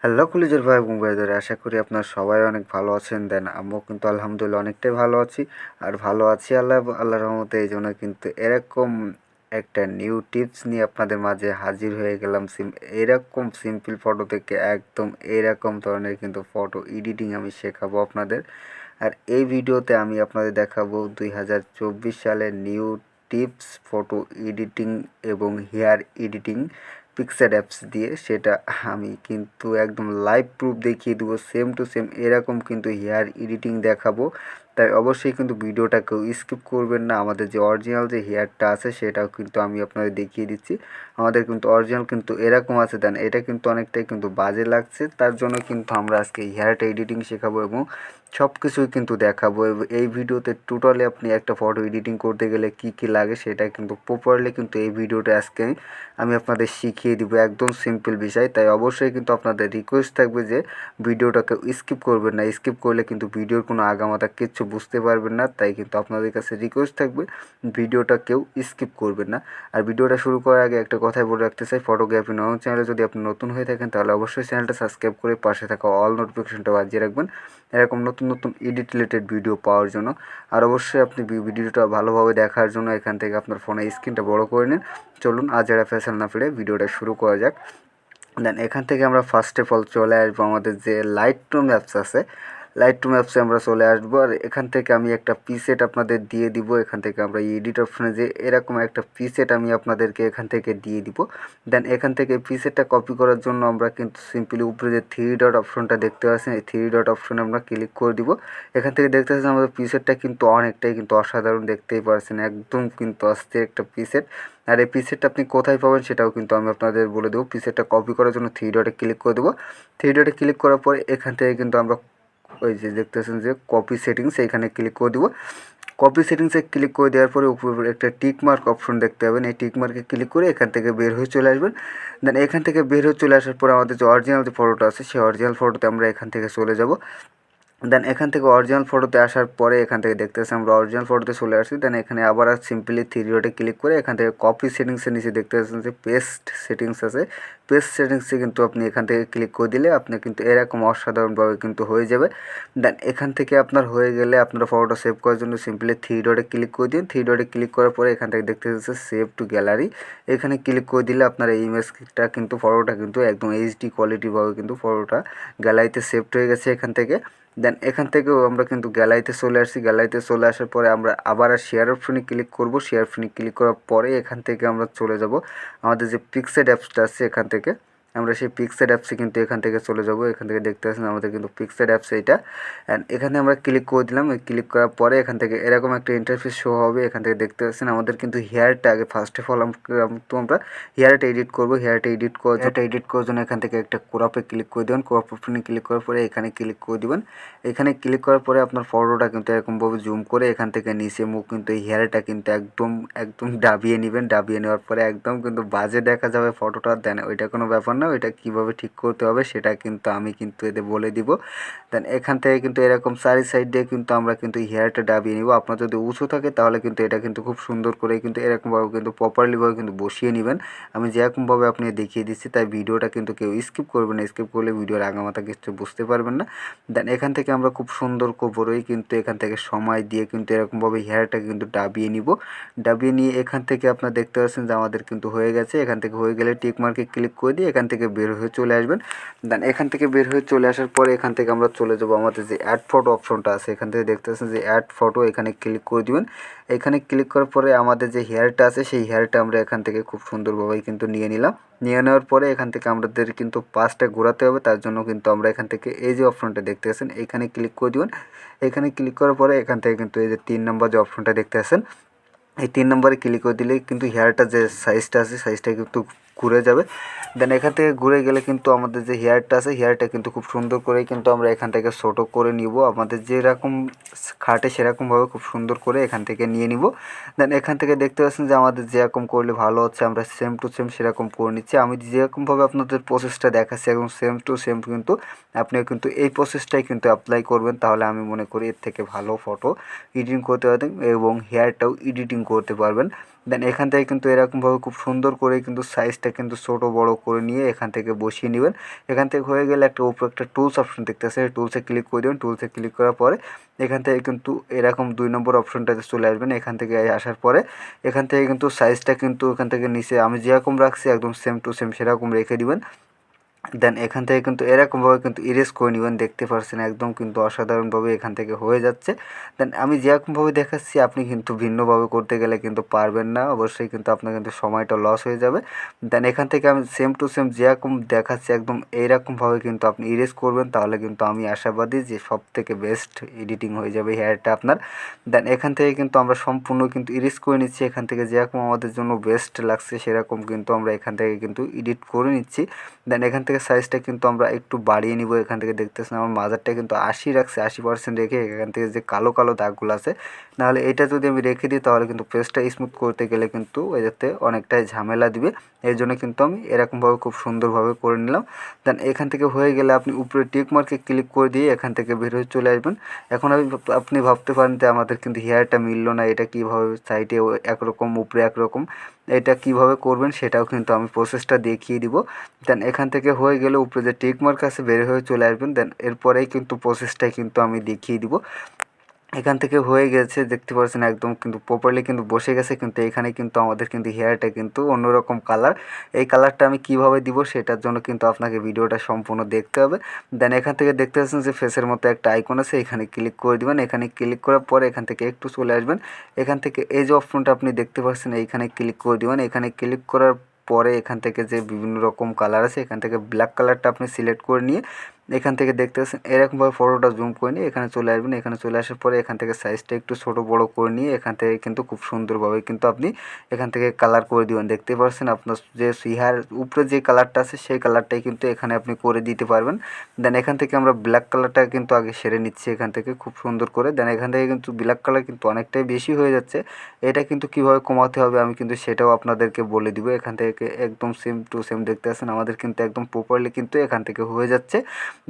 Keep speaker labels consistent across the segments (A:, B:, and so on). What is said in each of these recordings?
A: Hello কলেজের ভাই এবং ভাইদের, আশা করি আপনার সবাই অনেক ভালো আছেন। দেন আমিও কিন্তু আলহামদুলিল্লাহ অনেকটাই ভালো আছি। আর ভালো আছি আল্লাহর রহমতে। এই জন্য কিন্তু এরকম একটা নিউ টিপস নিয়ে আপনাদের মাঝে হাজির হয়ে গেলাম। এরকম সিম্পল ফটো থেকে একদম এরকম ধরনের কিন্তু ফটো এডিটিং আমি শেখাবো আপনাদের। আর এই ভিডিওতে আমি আপনাদের দেখাবো 2024 সালের নিউ টিপস ফটো এডিটিং এবং হেয়ার এডিটিং পিকচার অ্যাপস দিয়ে। সেটা আমি কিন্তু একদম লাইভ প্রুফ দেখিয়ে দেবো, সেম টু সেম এরকম কিন্তু হেয়ার এডিটিং দেখাবো। তাই অবশ্যই কিন্তু ভিডিওটা কেউ স্কিপ করবেন না। আমাদের যে অরিজিনাল যে হেয়ারটা আছে সেটাও কিন্তু আমি আপনাদের দেখিয়ে দিচ্ছি। আমাদের কিন্তু অরিজিনাল কিন্তু এরকম আছে। দেন এটা কিন্তু অনেকটাই কিন্তু বাজে লাগছে, তার জন্য কিন্তু আমরা আজকে হেয়ারটা এডিটিং শেখাবো এবং সব কিছুই কিন্তু দেখাবো। এই ভিডিওতে টোটালি আপনি একটা ফটো এডিটিং করতে গেলে কি কি লাগে সেটা কিন্তু প্রপারলি কিন্তু এই ভিডিওটা আজকে আমি আপনাদের শিখিয়ে দিব। একদম সিম্পল বিষয়। তাই অবশ্যই কিন্তু আপনাদের রিকোয়েস্ট থাকবে যে ভিডিওটাকে স্কিপ করবেন না। স্কিপ করলে কিন্তু ভিডিওর কোনো আগামাথা কিচ্ছু বুঝতে পারবেন না। তাই কিন্তু আপনাদের কাছে রিকোয়েস্ট থাকবে ভিডিওটা কেউ স্কিপ করবেন না। আর ভিডিওটা শুরু করার আগে একটা কথাই বলে রাখতে চাই, ফটোগ্রাফি নয়ন চ্যানেলে যদি আপনি নতুন হয়ে থাকেন তাহলে অবশ্যই চ্যানেলটা সাবস্ক্রাইব করে পাশে থাকা অল নোটিফিকেশনটা বাজিয়ে রাখবেন এরকম নতুন নতুন এডিট রিলেটেড ভিডিও পাওয়ার জন্য। আর অবশ্যই আপনি ভিডিওটা ভালোভাবে দেখার জন্য এখান থেকে আপনার ফোনের স্ক্রিনটা বড় করে নিন। চলুন আজ এরা ফেসাল না ফিরে ভিডিওটা শুরু করা যাক। দেন এখান থেকে আমরা ফার্স্ট অফ অল চলে আসবো আমাদের যে লাইটরুম অ্যাপস আছে, লাইটরুম অ্যাপসে আমরা চলে আসবো। আর এখান থেকে আমি একটা পিসেট আপনাদের দিয়ে দিব। এখান থেকে আমরা এডিট অপশনে যে এরকম একটা পিসেট আমি আপনাদেরকে এখান থেকে দিয়ে দিব। দেন এখান থেকে পিসেটটা কপি করার জন্য আমরা কিন্তু সিম্পলি উপরে যে থ্রি ডট অপশনটা দেখতে পাচ্ছেন, এই থ্রি ডট অপশনে আমরা ক্লিক করে দিব। এখান থেকে দেখতে পাচ্ছেন আমাদের পিসেটটা কিন্তু অনেকটাই কিন্তু অসাধারণ, দেখতেই পাচ্ছেন একদম কিন্তু অস্থির একটা পিসেট। আর এই পিসেটটা আপনি কোথায় পাবেন সেটাও কিন্তু আমি আপনাদের বলে দেবো। পিসেটটা কপি করার জন্য থ্রি ডটে ক্লিক করে দেবো। থ্রি ডটে ক্লিক করার পরে এখান থেকে কিন্তু আমরা ওই যে দেখতেছেন যে কপি সেটিংস, এইখানে ক্লিক করে দেবো। কপি সেটিংসে ক্লিক করে দেওয়ার পরে উপরে একটা টিক মার্ক অপশন দেখতে পাবেন। এই টিক মার্কে ক্লিক করে এখান থেকে বের হয়ে চলে আসবেন। দেন এখান থেকে বের হয়ে চলে আসার পরে আমাদের যে অরিজিনাল যে ফটোটা আছে সেই অরিজিনাল ফটোতে আমরা এখান থেকে চলে যাব। দেন এখান থেকে অরিজিনাল ফটোতে আসার পরে এখান থেকে দেখতেছি আমরা অরিজিনাল ফটোতে চলে আসছি। দেন এখানে আবার সিম্পলি থ্রি ডটে ক্লিক করে এখান থেকে কপি সেটিংসের নিচে দেখতে পাচ্ছেন যে পেস্ট সেটিংস আছে। পেস্ট সেটিংসে কিন্তু আপনি এখান থেকে ক্লিক করে দিলে আপনি কিন্তু এরকম অসাধারণভাবে কিন্তু হয়ে যাবে। দেন এখান থেকে আপনার হয়ে গেলে আপনারা ফটোটা সেভ করার জন্য সিম্পলি থ্রি ডটে ক্লিক করে দিন। থ্রি ডটে ক্লিক করার পরে এখান থেকে দেখতে পাচ্ছে সেভ টু গ্যালারি, এখানে ক্লিক করে দিলে আপনার এই ইমেজটা কিন্তু ফটোটা কিন্তু একদম এইচডি কোয়ালিটিভাবে কিন্তু ফটোটা গ্যালারিতে সেভড হয়ে গেছে এখান থেকে। দেন এখান থেকেও আমরা কিন্তু গ্যালারিতে চলে আসছি। গ্যালারিতে চলে আসার পরে আমরা আবার শেয়ার অপশনে ক্লিক করব। শেয়ার অপশনে ক্লিক করার পরে এখান থেকে আমরা চলে যাব আমাদের যে পিক্সার্ট অ্যাপসটা আছে, এখান থেকে আমরা সেই পিক্সার্ট অ্যাপসে কিন্তু এখান থেকে চলে যাব। এখান থেকে দেখতে পাচ্ছেন আমাদের কিন্তু পিক্সার্ট অ্যাপস এইটা। অ্যান্ড এখানে আমরা ক্লিক করে দিলাম। ক্লিক করার পরে এখান থেকে এরকম একটা ইন্টারফেস শো হবে। এখান থেকে দেখতে পাচ্ছেন আমাদের কিন্তু হেয়ারটা আগে ফার্স্ট অফ অল আমরা হেয়ারটা এডিট করবো। হেয়ারটা এডিট করার জন্য এখান থেকে একটা ক্রপে ক্লিক করে দেবেন। ক্রপ অপশনে ক্লিক করার পরে এখানে ক্লিক করে দেবেন। এখানে ক্লিক করার পরে আপনার ফটোটা কিন্তু এরকমভাবে জুম করে এখান থেকে নিচে মুখ কিন্তু এই হেয়ারটা কিন্তু একদম একদম ডাবিয়ে নেবেন। ডাবিয়ে নেওয়ার পরে একদম কিন্তু বাজে দেখা যাবে ফটোটা। দেন ওইটা কোনো ব্যাপার না, ওইটা কীভাবে ঠিক করতে হবে সেটা কিন্তু আমি কিন্তু এতে বলে দিব। দেন এখান থেকে কিন্তু এরকম চারি সাইড দিয়ে কিন্তু আমরা কিন্তু হেয়ারটা ডাবিয়ে নিব। আপনার যদি উঁচু থাকে তাহলে কিন্তু এটা কিন্তু খুব সুন্দর করে কিন্তু এরকমভাবে কিন্তু প্রপারলিভাবে কিন্তু বসিয়ে নেবেন। আমি যেরকমভাবে আপনি দেখিয়ে দিচ্ছি, তাই ভিডিওটা কিন্তু কেউ স্কিপ করবেন না। স্কিপ করলে ভিডিওর আগামাথা কিছু বুঝতে পারবেন না। দেন এখান থেকে আমরা খুব সুন্দর করেই কিন্তু এখান থেকে সময় দিয়ে কিন্তু এরকমভাবে হেয়ারটা কিন্তু ডাবিয়ে নিব। ডাবিয়ে নিয়ে এখান থেকে আপনারা দেখতে পাচ্ছেন যে আমাদের কিন্তু হয়ে গেছে। এখান থেকে হয়ে গেলে টিক মার্কে ক্লিক করে দিয়ে এখান থেকে বের হয়ে চলে আসবেন। দেন এখান থেকে বের হয়ে চলে আসার পরে এখান থেকে আমরা চলে যাব আমাদের যে অ্যাড ফটো অপশনটা আছে। এখান থেকে দেখতে পাচ্ছেন যে অ্যাড ফটো, এখানে ক্লিক করে দিবেন। এখানে ক্লিক করার পরে আমাদের যে হেয়ারটা আছে সেই হেয়ারটা আমরা এখান থেকে খুব সুন্দরভাবে কিন্তু নিয়ে নিলাম। নিয়ে নেওয়ার পরে এখান থেকে আমাদের কিন্তু পাশটা ঘোরাতে হবে। তার জন্য কিন্তু আমরা এখান থেকে এই যে অপশনটা দেখতে পাচ্ছেন এখানে ক্লিক করে দিবেন। এখানে ক্লিক করার পরে এখান থেকে কিন্তু এই যে 3 নম্বর যে অপশনটা দেখতে পাচ্ছেন, এই 3 নম্বরে ক্লিক করে দিলেই কিন্তু হেয়ারটা যে সাইজটা আছে সাইজটা কিন্তু ঘুরে যাবে। দেন এখান থেকে ঘুরে গেলে কিন্তু আমাদের যে হেয়ারটা আছে হেয়ারটা কিন্তু খুব সুন্দর করে কিন্তু আমরা এখান থেকে ছোটো করে নিব। আমাদের যেরকম খাটে সেরকমভাবে খুব সুন্দর করে এখান থেকে নিয়ে নিব। দেন এখান থেকে দেখতে পাচ্ছেন যে আমাদের যেরকম করলে ভালো হচ্ছে আমরা সেম টু সেম সেরকম করে নিচ্ছি। আমি যেরকমভাবে আপনাদের প্রসেসটা দেখাচ্ছি একদম সেম টু সেম কিন্তু আপনিও কিন্তু এই প্রসেসটাই কিন্তু অ্যাপ্লাই করবেন। তাহলে আমি মনে করি এর থেকে ভালো ফটো এডিটিং করতে পারবেন এবং হেয়ারটাও এডিটিং করতে পারবেন। দেন এখান থেকে কিন্তু এরকমভাবে খুব সুন্দর করে কিন্তু সাইজটা কিন্তু ছোটো বড়ো করে নিয়ে এখান থেকে বসিয়ে নেবেন। এখান থেকে হয়ে গেলে উপরে একটা টুলস অপশন দেখতে আছে, টুলসে ক্লিক করে দেবেন। টুলসে ক্লিক করার পরে এখান থেকে কিন্তু এরকম 2 নম্বর অপশনটাতে চলে আসবেন। এখান থেকে আসার পরে এখান থেকে কিন্তু সাইজটা কিন্তু এখান থেকে নিচে আমি যেরকম রাখছি একদম সেম টু সেম সেরকম রেখে দিবেন। দেন এখান থেকে কিন্তু এরকমভাবে কিন্তু ইরেজ করে নেবেন। দেখতে পাচ্ছেন একদম কিন্তু অসাধারণভাবে এখান থেকে হয়ে যাচ্ছে। দেন আমি যেরকমভাবে দেখাচ্ছি আপনি কিন্তু ভিন্নভাবে করতে গেলে কিন্তু পারবেন না, অবশ্যই কিন্তু আপনার কিন্তু সময়টা লস হয়ে যাবে। দেন এখান থেকে আমি সেম টু সেম যেরকম দেখাচ্ছি একদম এইরকমভাবে কিন্তু আপনি ইরেজ করবেন, তাহলে কিন্তু আমি আশাবাদী যে সবথেকে বেস্ট এডিটিং হয়ে যাবে হেয়ারটা আপনার। দেন এখান থেকে কিন্তু আমরা সম্পূর্ণ কিন্তু ইরেজ করে নিচ্ছি। এখান থেকে যেরকম আমাদের জন্য বেস্ট লাগছে সেরকম কিন্তু আমরা এখান থেকে কিন্তু এডিট করে নিচ্ছি। দেন এখান থেকে সাইজটা কিন্তু আমরা একটু বাড়িয়ে নিব। এখান থেকে দেখতেছেন আমার মাজারটা কিন্তু 80 রাখছে, 80% রেখে এখান থেকে যে কালো কালো দাগগুলো আছে, নাহলে এটা যদি আমি রেখে দিই তাহলে কিন্তু পেজটা স্মুথ করতে গেলে কিন্তু এটাতে অনেকটাই ঝামেলা দিবে। এই জন্য কিন্তু আমি এরকমভাবে খুব সুন্দরভাবে করে নিলাম। দেন এখান থেকে হয়ে গেলে আপনি উপরে টিক মার্কে ক্লিক করে দিয়ে এখান থেকে বের হয়ে চলে আসবেন। এখন আপনি ভাবতে পারেন যে আমাদের কিন্তু হেয়ারটা মিললো না, এটা কীভাবে সাইডে একরকম উপরে একরকম, এটা কিভাবে করবেন সেটাও কিন্তু আমি প্রসেসটা দেখিয়ে দিব। দেন এখান থেকে হয়ে গেলে উপরে যে টিক মার্ক আছে বের হয়ে চলে আসবেন। দেন এরপরেই কিন্তু প্রসেসটাই কিন্তু আমি দেখিয়ে দিব। এখান থেকে হয়ে গেছে, দেখতে পাচ্ছেন একদম কিন্তু প্রপারলি কিন্তু বসে গেছে। কিন্তু এখানে কিন্তু আমাদের কিন্তু হেয়ারটা কিন্তু অন্যরকম কালার। এই কালারটা আমি কিভাবে দিব সেটার জন্য কিন্তু আপনাকে ভিডিওটা সম্পূর্ণ দেখতে হবে। দেন এখান থেকে দেখতে পাচ্ছেন যে ফেসের মতো একটা আইকন আছে, এখানে ক্লিক করে দিবেন। এখানে ক্লিক করার পরে এখান থেকে একটু চলে আসবেন। এখান থেকে এই যে অপশনটা আপনি দেখতে পাচ্ছেন এইখানে ক্লিক করে দিবেন। এখানে ক্লিক করার পরে এখান থেকে যে বিভিন্ন রকম কালার আছে এখান থেকে ব্ল্যাক কালারটা আপনি সিলেক্ট করে নিয়ে এখান থেকে দেখতে পাচ্ছেন এরকমভাবে ফটোটা জুম করে নিয়ে এখানে চলে আসবেন। এখানে চলে আসার পরে এখান থেকে সাইজটা একটু ছোটো বড়ো করে নিয়ে এখান থেকে কিন্তু খুব সুন্দরভাবে কিন্তু আপনি এখান থেকে কালার করে দিবেন। দেখতে পাচ্ছেন আপনার যে ইহার উপরে যে কালারটা আছে সেই কালারটাই কিন্তু এখানে আপনি করে দিতে পারবেন। দেন এখান থেকে আমরা ব্ল্যাক কালারটা কিন্তু আগে সেরে নিচ্ছি এখান থেকে খুব সুন্দর করে। দেন এখান থেকে কিন্তু ব্ল্যাক কালার কিন্তু অনেকটাই বেশি হয়ে যাচ্ছে, এটা কিন্তু কীভাবে কমাতে হবে আমি কিন্তু সেটাও আপনাদেরকে বলে দিব। এখান থেকে একদম সেম টু সেম দেখতে পাচ্ছেন আমাদের কিন্তু একদম প্রপারলি কিন্তু এখান থেকে হয়ে যাচ্ছে।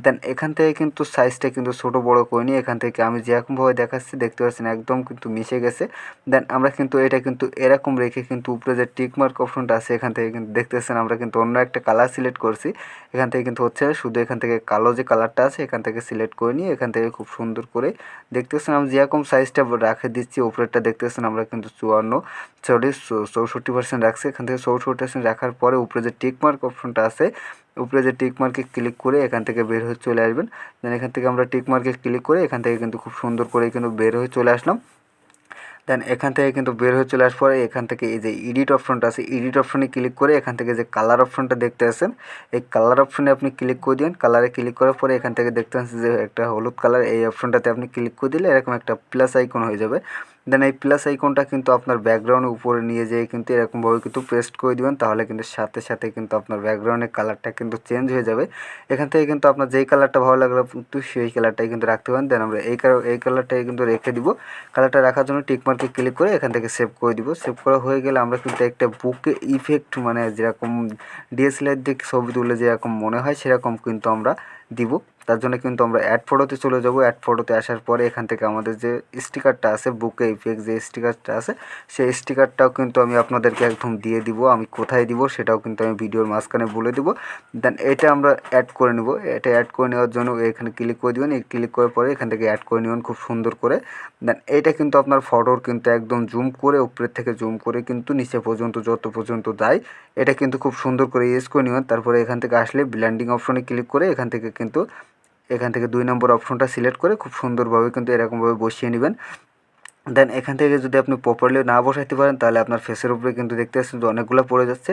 A: দেন এখান থেকে কিন্তু সাইজটা কিন্তু ছোটো বড়ো করে নিয়ে এখান থেকে আমি যেরকমভাবে দেখাচ্ছি দেখতে পাচ্ছেন একদম কিন্তু মিশে গেছে। দেন আমরা কিন্তু এটা কিন্তু এরকম রেখে কিন্তু উপরে যে টিক মার্ক অপশনটা আছে এখান থেকে কিন্তু দেখতে পাচ্ছেন আমরা কিন্তু অন্য একটা কালার সিলেক্ট করছি। এখান থেকে কিন্তু হচ্ছে শুধু এখান থেকে কালো যে কালারটা আছে এখান থেকে সিলেক্ট করে নিয়ে এখান থেকে খুব সুন্দর করে দেখতে পাচ্ছেন আমি যেরকম সাইজটা রেখে দিচ্ছি উপরেরটা দেখতে পাচ্ছেন আমরা কিন্তু 64% রাখছি। এখান থেকে 64% রাখার পরে উপরে যে টিক মার্ক অপশনটা আছে উপরে যে টিক মার্কে ক্লিক করে এখান থেকে বের হয়ে চলে আসবেন। দেন এখান থেকে আমরা টিক মার্কে ক্লিক করে এখান থেকে কিন্তু খুব সুন্দর করে কিন্তু বের হয়ে চলে আসলাম। দেন এখান থেকে কিন্তু বের হয়ে চলে আসার পরে এখান থেকে এই যে এডিট অপশনটা আছে এডিট অপশনে ক্লিক করে এখান থেকে যে কালার অপশনটা দেখতে আছেন এই কালার অপশনে আপনি ক্লিক করে দিন। কালারে ক্লিক করার পরে এখান থেকে দেখতে পাচ্ছেন যে একটা হলুদ কালার, এই অপশনটাতে আপনি ক্লিক করে দিলে এরকম একটা প্লাস আইকন হয়ে যাবে। দেন এই প্লাস আইকনটা কিন্তু আপনার ব্যাকগ্রাউন্ডের উপরে নিয়ে যেয়ে কিন্তু এরকমভাবে কিন্তু পেস্ট করে দিবেন, তাহলে কিন্তু সাথে সাথে কিন্তু আপনার ব্যাকগ্রাউন্ডের কালারটা কিন্তু চেঞ্জ হয়ে যাবে। এখান থেকে কিন্তু আপনার যেই কালারটা ভালো লাগলো কিন্তু সেই কালারটাই কিন্তু রাখতে পারেন। দেন আমরা এই কালারটাই কিন্তু রেখে দিব। কালারটা রাখার জন্য টিক মার্কে ক্লিক করে এখান থেকে সেভ করে দিব। সেভ করা হয়ে গেলে আমরা কিন্তু একটা বুকে ইফেক্ট মানে যেরকম ডিএসএলআর দিয়ে ছবি তুলে যেরকম মনে হয় সেরকম কিন্তু আমরা দিব। তার জন্য কিন্তু আমরা অ্যাড ফটোতে চলে যাব। অ্যাড ফটোতে আসার পরে এখান থেকে আমাদের যে স্টিকারটা আছে বুকে ইফেক্ট যে স্টিকারটা আছে সেই স্টিকারটাও কিন্তু আমি আপনাদেরকে একদম দিয়ে দিব। আমি কোথায় দিব সেটাও কিন্তু আমি ভিডিওর মাঝখানে বলে দিব। দেন এটা আমরা অ্যাড করে নেব। এটা অ্যাড করে নেওয়ার জন্য এখানে ক্লিক করে দেবেন। এই ক্লিক করার পরে এখান থেকে অ্যাড করে নেবেন খুব সুন্দর করে। দেন এইটা কিন্তু আপনার ফটোর কিন্তু একদম জুম করে উপরের থেকে জুম করে কিন্তু নিচে পর্যন্ত যত পর্যন্ত যায় এটা কিন্তু খুব সুন্দর করে ইউজ করে নেবেন। তারপরে এখান থেকে আসলে ব্লেন্ডিং অপশনে ক্লিক করে এখান থেকে কিন্তু এখান থেকে 2 নম্বর অপশনটা সিলেক্ট করে খুব সুন্দরভাবে কিন্তু এরকমভাবে বসিয়ে নেবেন। দেন এখান থেকে যদি আপনি প্রপারলি না বসাইতে পারেন তাহলে আপনার ফেসের উপরে কিন্তু দেখতে পাচ্ছেন যে অনেকগুলো পড়ে যাচ্ছে।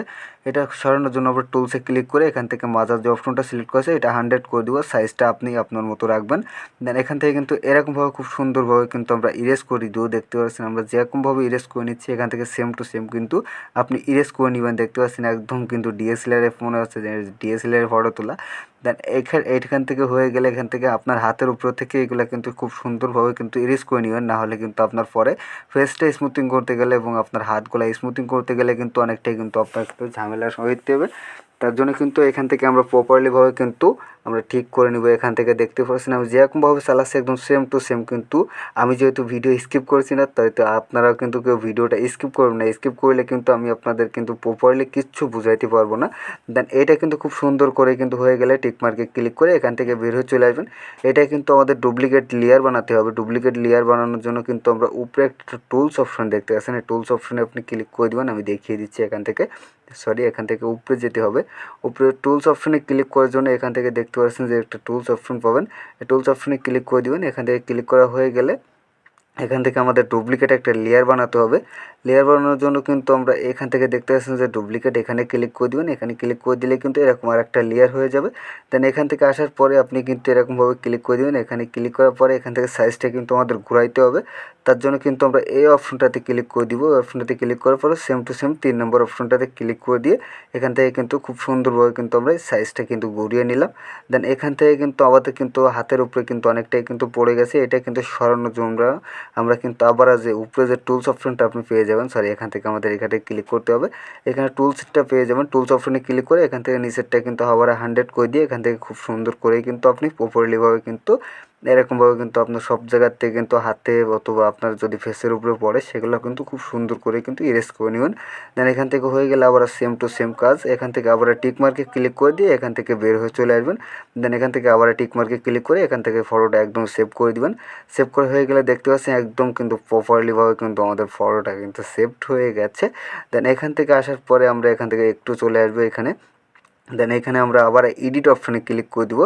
A: এটা সরানোর জন্য আমরা টুলসে ক্লিক করে এখান থেকে মাজার যে অপশনটা সিলেক্ট করেছে এটা 100 করে দিব। সাইজটা আপনি আপনার মতো রাখবেন। দেন এখান থেকে কিন্তু এরকমভাবে খুব সুন্দরভাবে কিন্তু আমরা ইরেজ করে দিব। দেখতে পাচ্ছেন আমরা যেরকমভাবে ইরেজ করে নিচ্ছি এখান থেকে সেম টু সেম কিন্তু আপনি ইরেজ করে নেবেন। দেখতে পাচ্ছেন একদম কিন্তু ডিএসএলআর মনে হচ্ছে যে ডিএসএলআর ফটো তোলা। দেন এইখান থেকে হয়ে গেলে এখান থেকে আপনার হাতের উপর থেকে এগুলো কিন্তু খুব সুন্দরভাবে কিন্তু ইরেজ করে নেবেন, না হলে কিন্তু আপনার পরে ফেসটা স্মুথিং করতে গেলে এবং আপনার হাতগুলো স্মুথিং করতে গেলে কিন্তু অনেকটাই কিন্তু আপনার একটু ঝামেলার হইতে হবে। তার জন্য কিন্তু এখান থেকে আমরা প্রপারলিভাবে কিন্তু আমরা ঠিক করে নেব। এখান থেকে দেখতে পাচ্ছেন আমি যেরকমভাবে চালাচ্ছি একদম সেম টু সেম, কিন্তু আমি যেহেতু ভিডিও স্কিপ করেছি না, তাই তো আপনারাও কিন্তু কেউ ভিডিওটা স্কিপ করবেন না। স্কিপ করলে কিন্তু আমি আপনাদের কিন্তু প্রপারলি কিচ্ছু বুঝাইতে পারবো না। দেন এটা কিন্তু খুব সুন্দর করে কিন্তু হয়ে গেলে টিকমার্কে ক্লিক করে এখান থেকে বের হয়ে চলে আসবেন। এটা কিন্তু আমাদের ডুপ্লিকেট লেয়ার বানাতে হবে। ডুপ্লিকেট লেয়ার বানানোর জন্য কিন্তু আমরা উপরে একটা টুলস অপশন দেখতে পাচ্ছেন, এই টুলস অপশনে আপনি ক্লিক করে দেবেন। আমি দেখিয়ে দিচ্ছি এখান থেকে, এখান থেকে উপরে যেতে হবে। উপরে টুলস অপশনে ক্লিক করার জন্য এখান থেকে দেখতে পাচ্ছেন যে একটা টুলস অপশন পাবেন, এই টুলস অপশনে ক্লিক করে দিবেন। এখান থেকে ক্লিক করা হয়ে গেলে এখান থেকে আমাদের ডুপ্লিকেট একটা লেয়ার বানাতে হবে। লেয়ার বানানোর জন্য কিন্তু আমরা এখান থেকে দেখতে পাচ্ছেন যে ডুপ্লিকেট, এখানে ক্লিক করে দেবেন। এখানে ক্লিক করে দিলে কিন্তু এরকম আর একটা লেয়ার হয়ে যাবে। দেন এখান থেকে আসার পরে আপনি কিন্তু এরকমভাবে ক্লিক করে দেবেন। এখানে ক্লিক করার পরে এখান থেকে সাইজটা কিন্তু আমাদের ঘুরাইতে হবে। তার জন্য কিন্তু আমরা এই অপশনটাতে ক্লিক করে দিব। এই অপশনটাতে ক্লিক করার পরে সেম টু সেম 3 নম্বর অপশনটাতে ক্লিক করে দিয়ে এখান থেকে কিন্তু খুব সুন্দরভাবে কিন্তু আমরা এই সাইজটা কিন্তু ঘুরিয়ে নিলাম। দেন এখান থেকে কিন্তু আমাদের কিন্তু হাতের উপরে কিন্তু অনেকটাই কিন্তু পড়ে গেছে। এটা কিন্তু সরানোর জন্য আমরা কিন্তু আবার যে উপরে যে টুলস অপশনটা আপনি পেয়ে যাবেন, এখান থেকে আমাদের এখানে ক্লিক করতে হবে। এখানে টুলসটা পেয়ে যাবেন, টুলস অপশনে ক্লিক করে এখান থেকে নিচেরটা কিন্তু আবার 100 করে দিয়ে এখান থেকে খুব সুন্দর করে কিন্তু আপনি প্রপারলিভাবে কিন্তু এরকমভাবে কিন্তু আপনার সব জায়গার থেকে কিন্তু হাতে অথবা আপনার যদি ফেসের উপরে পড়ে সেগুলো কিন্তু খুব সুন্দর করে কিন্তু ইরেজ করে নেবেন। দেন এখান থেকে হয়ে গেলে আবার সেম টু সেম কাজ, এখান থেকে আবার টিক মার্কে ক্লিক করে দিয়ে এখান থেকে বের হয়ে চলে আসবেন। দেন এখান থেকে আবার টিক মার্কে ক্লিক করে এখান থেকে ফটোটা একদম সেভ করে দিবেন। সেভ করা হয়ে গেলে দেখতে পাচ্ছেন একদম কিন্তু প্রপারলিভাবে কিন্তু আমাদের ফটোটা কিন্তু সেভড হয়ে গেছে। দেন এখান থেকে আসার পরে আমরা এখান থেকে একটু চলে আসবো এখানে। দেন এখানে আমরা আবার এডিট অপশনে ক্লিক করে দিব।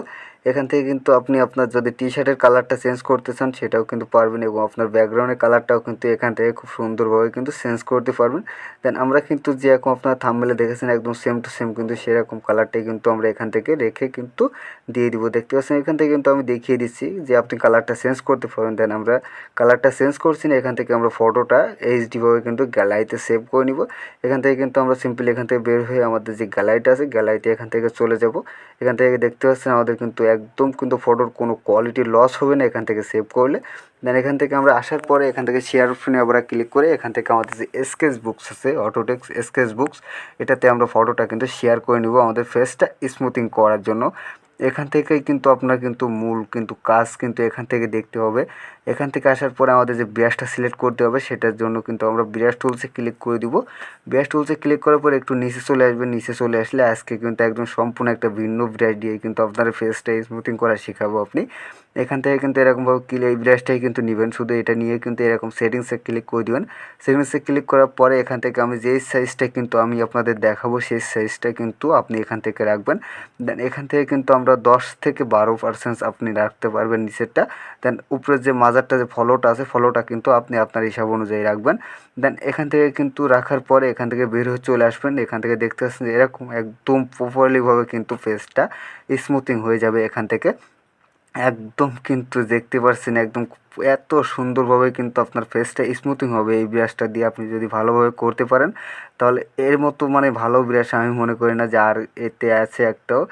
A: এখান থেকে কিন্তু আপনি আপনার যদি টি শার্টের কালারটা চেঞ্জ করতে চান সেটাও কিন্তু পারবেন, এবং আপনার ব্যাকগ্রাউন্ডের কালারটাও কিন্তু এখান থেকে খুব সুন্দরভাবে কিন্তু চেঞ্জ করতে পারবেন। দেন আমরা কিন্তু যেরকম আপনার থাম্বনেলে দেখেছেন একদম সেম টু সেম কিন্তু সেরকম কালারটাই কিন্তু আমরা এখান থেকে রেখে কিন্তু দিয়ে দিব। দেখতে পাচ্ছেন এখান থেকে কিন্তু আমি দেখিয়ে দিচ্ছি যে আপনি কালারটা চেঞ্জ করতে পারবেন। দেন আমরা কালারটা চেঞ্জ করছি না, এখান থেকে আমরা ফটোটা এইচডিভাবে কিন্তু গ্যালারিতে সেভ করে নিব। এখান থেকে কিন্তু আমরা সিম্পলি এখান থেকে বের হয়ে আমাদের যে গ্যালারিটা আছে গ্যালারিতে এখান থেকে চলে যাব। এখান থেকে দেখতে পাচ্ছেন আমাদের কিন্তু একদম কিন্তু ফটোর কোনো কোয়ালিটি লস হবে না এখান থেকে সেভ করলে। দেন এখান থেকে আমরা আসার পরে এখান থেকে শেয়ার অপশনে আমরা ক্লিক করে এখান থেকে আমাদের যে স্কেচ বুকস আছে অটোটেক্স স্কেচ বুকস, এটাতে আমরা ফটোটা কিন্তু শেয়ার করে নিব আমাদের ফেসটা স্মুথিং করার জন্য। এখান থেকেই কিন্তু আপনার কিন্তু মূল কিন্তু কাজ কিন্তু এখান থেকে দেখতে হবে। এখান থেকে আসার পরে আমাদের যে ব্রাশটা সিলেক্ট করতে হবে সেটার জন্য কিন্তু আমরা ব্রাশ টুলসে ক্লিক করে দিব। ব্রাশ টুলসে ক্লিক করার পর একটু নিচে চলে আসবেন। নিচে চলে আসলে আজকে কিন্তু একদম সম্পূর্ণ একটা ভিন্ন ব্রাশ দিয়ে কিন্তু আপনার ফেসটা স্মুথিং করা শেখাবো আপনি। এখান থেকে কিন্তু এরকমভাবে এই ব্রাশটাই কিন্তু নেবেন, শুধু এটা নিয়ে কিন্তু এরকম সেটিংসে ক্লিক করে দেবেন। সেটিংসে ক্লিক করার পরে এখান থেকে আমি যেই সাইজটা কিন্তু আমি আপনাদের দেখাবো সেই সাইজটা কিন্তু আপনি এখান থেকে রাখবেন। দেন এখান থেকে কিন্তু আমরা 10 থেকে 12% আপনি রাখতে পারবেন নিচেরটা। দেন উপরের যে মাজারটা যে ফলোটা আছে ফলোটা কিন্তু আপনি আপনার হিসাব অনুযায়ী রাখবেন। দেন এখান থেকে কিন্তু রাখার পরে এখান থেকে বের হয়ে চলে আসবেন। এখান থেকে দেখতে পাচ্ছেন যে এরকম একদম প্রপারলিভাবে কিন্তু ফেসটা স্মুথিং হয়ে যাবে এখান থেকে। একদম কিন্তু দেখতে পাচ্ছেন একদম এত সুন্দরভাবে কিন্তু আপনার ফেসটা স্মুথিং হবে এই ব্রাশটা দিয়ে আপনি যদি ভালোভাবে করতে পারেন, তাহলে এর মতো মানে ভালো ব্রাশ আমি মনে করি না যে আর এতে আছে একটাও।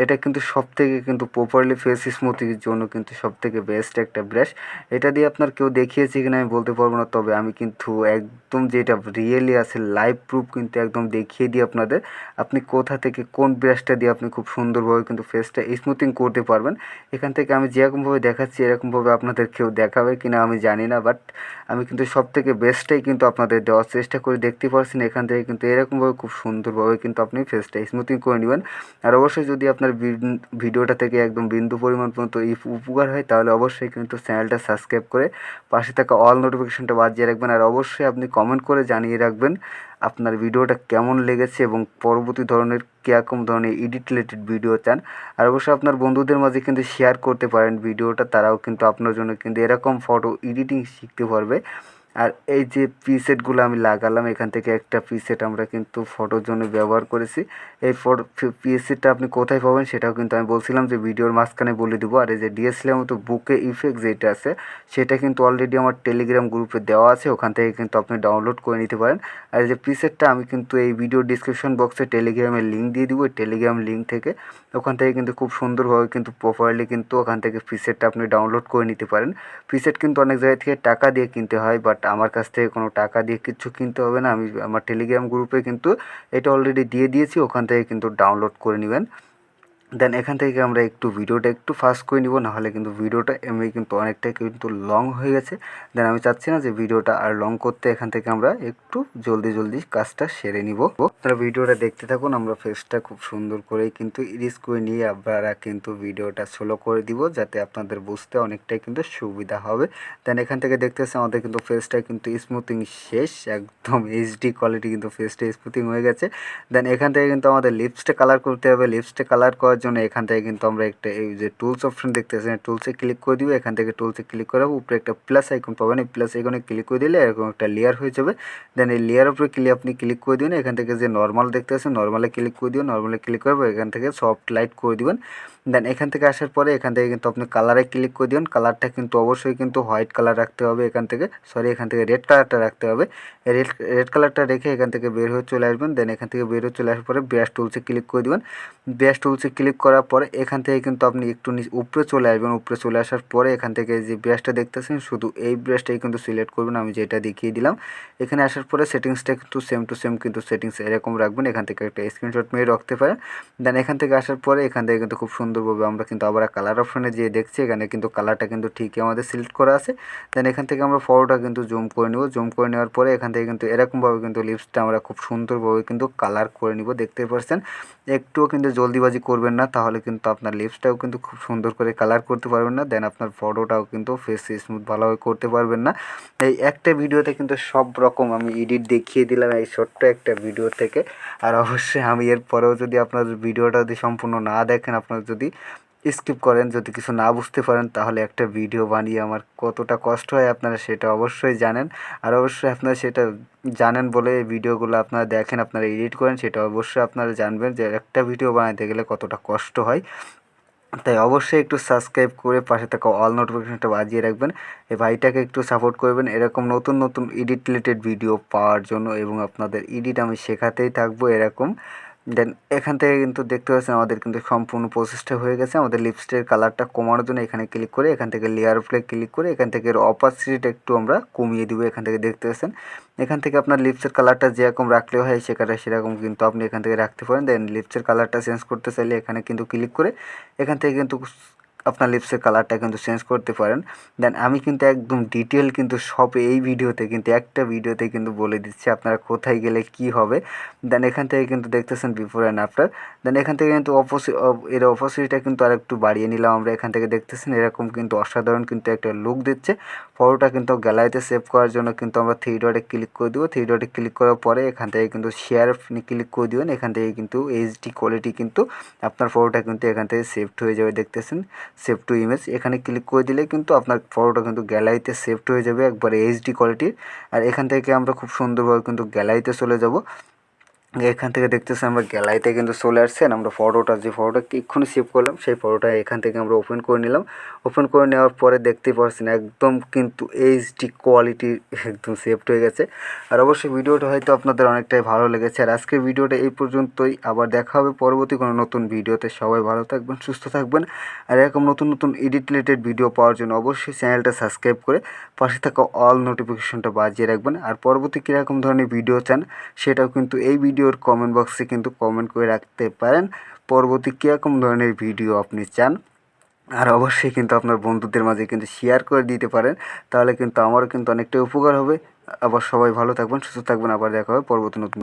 A: এটা কিন্তু সবথেকে কিন্তু প্রপারলি ফেস স্মুথিংয়ের জন্য কিন্তু সবথেকে বেস্ট একটা ব্রাশ। এটা দিয়ে আপনার কেউ দেখিয়েছে কিনা আমি বলতে পারবো না, তবে আমি কিন্তু একদম যেটা রিয়েলি আছে লাইভ প্রুফ কিন্তু একদম দেখিয়ে দিই আপনাদের আপনি কোথা থেকে কোন ব্রাশটা দিয়ে আপনি খুব সুন্দরভাবে কিন্তু ফেসটা স্মুথিং করতে পারবেন। এখান থেকে আমি যেরকমভাবে দেখাচ্ছি এরকমভাবে আপনাদের কেউ দেখাবে কিনা আমি জানি না, বাট আমি কিন্তু সবথেকে বেস্টটাই কিন্তু আপনাদের দেওয়ার চেষ্টা করে দেখতে পাচ্ছেন। এখান থেকে কিন্তু এরকমভাবে খুব সুন্দরভাবে কিন্তু আপনি ফেসটা স্মুথিং করে নেবেন। আর অবশ্যই যদি আপনার ভিডিওটা থেকে একদম বিন্দু পরিমাণ পর্যন্ত উপকার হয় তাহলে অবশ্যই কিন্তু চ্যানেলটা সাবস্ক্রাইব করে পাশে থাকা অল নোটিফিকেশনটা বাজিয়ে রাখবেন। আর অবশ্যই আপনি কমেন্ট করে জানিয়ে রাখবেন আপনার ভিডিওটা কেমন লেগেছে এবং পরবর্তী ধরনের কীরকম ধরনের এডিট রিলেটেড ভিডিও চান। আর অবশ্যই আপনার বন্ধুদের মাঝে কিন্তু শেয়ার করতে পারেন ভিডিওটা, তারাও কিন্তু আপনার জন্য কিন্তু এরকম ফটো এডিটিং শিখতে পারবে। আর এই যে প্রিসেটগুলো আমি লাগালাম এখান থেকে একটা প্রিসেট আমরা কিন্তু ফটোর জন্য ব্যবহার করেছি। এই ফটো প্রিসেটটা আপনি কোথায় পাবেন সেটাও কিন্তু আমি বলছিলাম যে ভিডিওর মাঝখানে বলে দেবো। আর এই যে ডিএসএলআর মতো বুকে ইফেক্ট যেটা আছে সেটা কিন্তু অলরেডি আমার টেলিগ্রাম গ্রুপে দেওয়া আছে, ওখান থেকে কিন্তু আপনি ডাউনলোড করে নিতে পারেন। আর এই যে প্রিসেটটা আমি কিন্তু এই ভিডিও ডিসক্রিপশন বক্সে টেলিগ্রামের লিঙ্ক দিয়ে দিব, টেলিগ্রাম লিঙ্ক থেকে ওখান থেকে কিন্তু খুব সুন্দরভাবে কিন্তু প্রপারলি কিন্তু ওখান থেকে প্রিসেটটা আপনি ডাউনলোড করে নিতে পারেন। প্রিসেট কিন্তু অনেক জায়গা থেকে টাকা দিয়ে কিনতে হয়, বাট আমার কাছ থেকে কোনো টাকা দিয়ে কিচ্ছু কিনতে হবে না। আমি আমার টেলিগ্রাম গ্রুপে কিন্তু এটা অলরেডি দিয়ে দিয়েছি, ওখান থেকে কিন্তু ডাউনলোড করে নেবেন। দেন এখান থেকে আমরা একটু ভিডিওটা একটু ফাস্ট করে নিব, নাহলে কিন্তু ভিডিওটা এমনি কিন্তু অনেকটাই কিন্তু লং হয়ে গেছে। দেন আমি চাচ্ছি না যে ভিডিওটা আর লং করতে, এখান থেকে আমরা একটু জলদি জলদি কাজটা সেরে নিব। আপনারা ভিডিওটা দেখতে থাকুন। আমরা ফেসটা খুব সুন্দর করেই কিন্তু ইরিজ করে নিয়ে আপনারা কিন্তু ভিডিওটা স্লো করে দিব, যাতে আপনাদের বুঝতে অনেকটাই কিন্তু সুবিধা হবে। দেন এখান থেকে দেখতেছে আমাদের কিন্তু ফেসটা কিন্তু স্মুথিং শেষ, একদম এইচডি কোয়ালিটি কিন্তু ফেসটা স্মুথিং হয়ে গেছে। দেন এখান থেকে কিন্তু আমাদের লিপসটা কালার করতে হবে। লিপসটা কালার করার জন্য এখান থেকে কিন্তু আমরা একটা এই যে টুলস অপশন দেখতেছেন, টুলসে ক্লিক করে দিব। এখান থেকে টুলসে ক্লিক করার উপরে একটা প্লাস আইকন পাবেন, এই প্লাস আইকনে ক্লিক করে দিলে এরকম একটা লেয়ার হয়ে যাবে। দেন এই লেয়ার উপরে আপনি ক্লিক করে দিন। এখান থেকে যে নর্মাল দেখতেছেন, নর্মালে ক্লিক করে দিবেন। নর্মালে ক্লিক করবো, এখান থেকে সফট লাইট করে দিবেন। দেন এখান থেকে আসার পরে এখান থেকে কিন্তু আপনি কালারে ক্লিক করে দিবেন। কালারটা কিন্তু অবশ্যই কিন্তু হোয়াইট কালার রাখতে হবে। এখান থেকে এখান থেকে রেড কালারটা রাখতে হবে। রেড কালারটা রেখে এখান থেকে বের হয়ে চলে আসবেন। দেন এখান থেকে বের হয়ে চলে আসার পরে ব্রাশ টুলসে ক্লিক করে দিবেন। ব্রাশ টুলসে ক্লিক করার পরে এখান থেকে কিন্তু আপনি একটু উপরে চলে আসবেন। উপরে চলে আসার পরে এখান থেকে যে ব্রাশটা দেখতেছেন, শুধু এই ব্রাশটাই কিন্তু সিলেক্ট করবেন, আমি যেটা দেখিয়ে দিলাম। এখানে আসার পরে সেটিংসটা কিন্তু সেম টু সেম কিন্তু সেটিংস এরকম রাখবেন। এখান থেকে একটা স্ক্রিনশট মেরে রাখতে পারেন। দেন এখান থেকে আসার পরে এখান থেকে কিন্তু খুব সুন্দরভাবে আমরা কিন্তু আবার কালার অপশনে যেয়ে দেখছি, এখানে কিন্তু কালারটা কিন্তু ঠিকই আমাদের সিলেক্ট করা আছে। দেন এখান থেকে আমরা ফটোটা কিন্তু জুম করে নেব। জুম করে নেওয়ার পরে এখান থেকে কিন্তু এরকমভাবে কিন্তু লিপসটা আমরা খুব সুন্দরভাবে কিন্তু কালার করে নিব। দেখতে পাচ্ছেন, একটুও কিন্তু জলদিবাজি করবেন না, তাহলে কিন্তু আপনার লিপসটাও কিন্তু খুব সুন্দর করে কালার করতে পারবেন না। দেন আপনার ফটোটাও কিন্তু ফেস স্মুথ ভালোভাবে করতে পারবেন না। এই একটা ভিডিওতে কিন্তু সব রকম আমি এডিট দেখিয়ে দিলাম এই ছোট্ট একটা ভিডিও থেকে। আর অবশ্যই আমি এর পরেও যদি আপনার ভিডিওটা যদি সম্পূর্ণ না দেখেন, আপনার যদি স্কিপ করেন, যদি কিছু না বুঝতে পারেন, তাহলে একটা ভিডিও বানিয়ে আমার কতটা কষ্ট হয় আপনারা সেটা অবশ্যই জানেন। আর অবশ্যই আপনারা সেটা জানেন বলে এই ভিডিওগুলো আপনারা দেখেন, আপনারা এডিট করেন, সেটা অবশ্যই আপনারা জানবেন যে একটা ভিডিও বানাতে গেলে কতটা কষ্ট হয়। তাই অবশ্যই একটু সাবস্ক্রাইব করে পাশে থাকা অল নোটিফিকেশনটা বাজিয়ে রাখবেন। এই ভাইটাকে একটু সাপোর্ট করবেন এরকম নতুন নতুন এডিট রিলেটেড ভিডিও পাওয়ার জন্য, এবং আপনাদের এডিট আমি শেখাতেই থাকবো এরকম। দেন এখান থেকে কিন্তু দেখতে পাচ্ছেন আমাদের কিন্তু সম্পূর্ণ প্রসেসটা হয়ে গেছে। আমাদের লিপস্টিকের কালারটা কমানোর জন্য এখানে ক্লিক করে এখান থেকে লেয়ার উপরে ক্লিক করে এখান থেকে অপাসিটিটা একটু আমরা কমিয়ে দিব। এখান থেকে দেখতে পাচ্ছেন, এখান থেকে আপনার লিপসের কালারটা যেরকম রাখলেও হয় সেরকম কিন্তু আপনি এখান থেকে রাখতে পারেন। দেন লিপসের কালারটা চেঞ্জ করতে চাইলে এখানে কিন্তু ক্লিক করে এখান থেকে কিন্তু আপনার লিপসের কালারটা কিন্তু চেঞ্জ করতে পারেন। দেন আমি কিন্তু একদম ডিটেল কিন্তু সব এই ভিডিওতে কিন্তু একটা ভিডিওতে কিন্তু বলে দিচ্ছি আপনারা কোথায় গেলে কি হবে। দেন এখান থেকে কিন্তু দেখতেছেন বিফোর অ্যান্ড আফটার। দেন এখান থেকে কিন্তু এর অপোজিটটা কিন্তু আর একটু বাড়িয়ে নিলাম আমরা। এখান থেকে দেখতেছেন এরকম কিন্তু অসাধারণ কিন্তু একটা লুক দিচ্ছে। ফটোটা কিন্তু গ্যালারিতে সেভ করার জন্য কিন্তু আমরা থ্রি ডটে ক্লিক করে দেবো। থ্রি ডটে ক্লিক করার পরে এখান থেকে কিন্তু শেয়ার ক্লিক করে দেবেন। এখান থেকে কিন্তু এইচডি কোয়ালিটি কিন্তু আপনার ফটোটা কিন্তু এখান থেকে সেভড হয়ে যাবে। দেখতেছেন সেভ টু ইমেজ, এখানে ক্লিক করে দিলে কিন্তু আপনার ফটোটা কিন্তু গ্যালারিতে সেভড হয়ে যাবে একবারে এইচডি কোয়ালিটির। আর এখান থেকে আমরা খুব সুন্দরভাবে কিন্তু গ্যালারিতে চলে যাব। এখান থেকে দেখতেছি আমরা গ্যালারিতে কিন্তু চলে আসছেন। আমরা যে ফটোটা এক্ষুনি সেভ করলাম সেই ফটোটা এখান থেকে আমরা ওপেন করে নিলাম। ওপেন করে নেওয়ার পরে দেখতে পাচ্ছেন একদম কিন্তু এইচডি কোয়ালিটি একদম সেভড হয়ে গেছে। আর অবশ্যই ভিডিওটা হয়তো আপনাদের অনেকটাই ভালো লেগেছে। আর আজকের ভিডিওটা এই পর্যন্তই, আবার দেখা হবে পরবর্তী কোনো নতুন ভিডিওতে। সবাই ভালো থাকবেন, সুস্থ থাকবেন। আর এরকম নতুন নতুন এডিট রিলেটেড ভিডিও পাওয়ার জন্য অবশ্যই চ্যানেলটা সাবস্ক্রাইব করে পাশে থাকা অল নোটিফিকেশনটা বাজিয়ে রাখবেন। আর পরবর্তী কীরকম ধরনের ভিডিও চান সেটাও কিন্তু এই ভিডিওর কমেন্ট বক্সে কিন্তু কমেন্ট করে রাখতে পারেন। পরবর্তী কীরকম ধরনের ভিডিও আপনি চান, আর অবশ্যই কিন্তু আপনার বন্ধুদের মাঝে কিন্তু শেয়ার করে দিতে পারেন, তাহলে কিন্তু আমারও কিন্তু অনেকটা উপকার হবে। আবার সবাই ভালো থাকবেন, সুস্থ থাকবেন। আবার দেখা হবে পরবর্তী নতুন